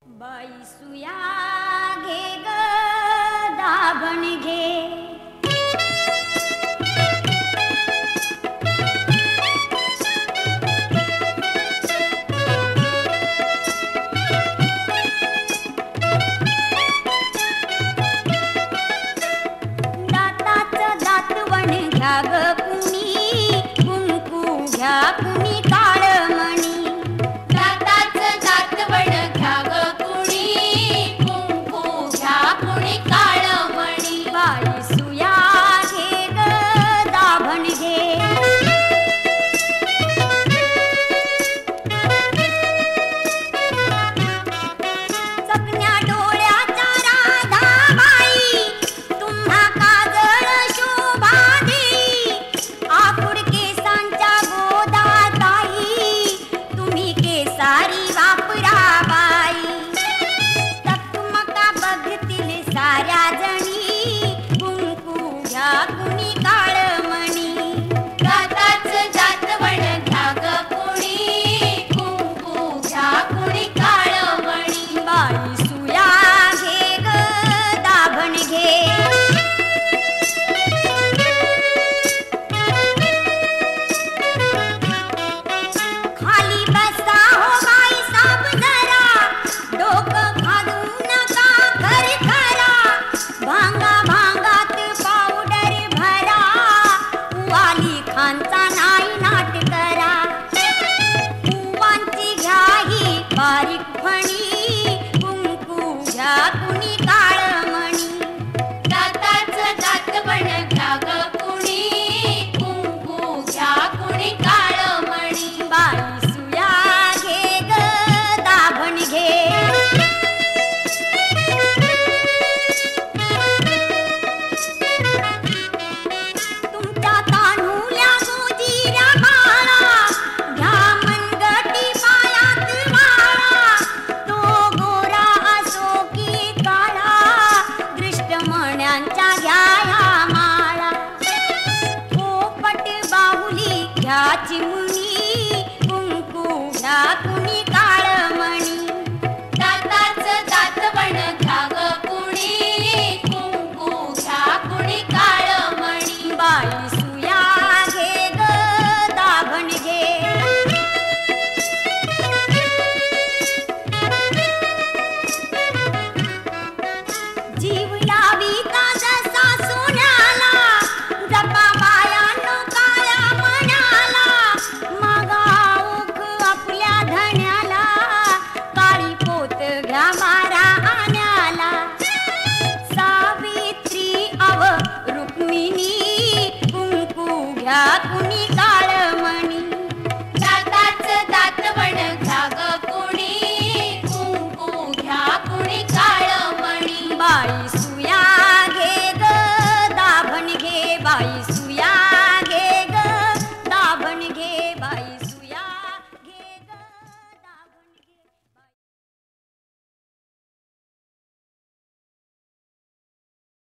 बाई सुया घे ग दाभण घे, दाताचं दातवण घ्या ग कुणी, कुंकू घ्या कुणी काळमणी. दाताचं दातवण घ्या ग कुणी, कुंकू घ्या कुणी काळमणी. बाई सुया घे ग दाभण घे, चकण्या डोळ्याच्या राधाबाई, तुम्हा काजळ शोभा देई. आकुड केसांच्या गोदाताई, तुम्ही केसारी वापरा बाई. चकमका बघतील साऱ्या जणी, कुंकू घ्या कुणी काळमणी. दाताचं दातवण घ्या ग कुणी, कुंकू घ्या कुणी काळमणी. बाई सुया घे ग दाभण घे, खाली बसा हो बाई साब जरा, डोकं घालू नका खरखरा. भांगा भांगात पावडर भरा, वाली खानचा नाही नाट करा. कुवांची घ्या ही बारीक फणी,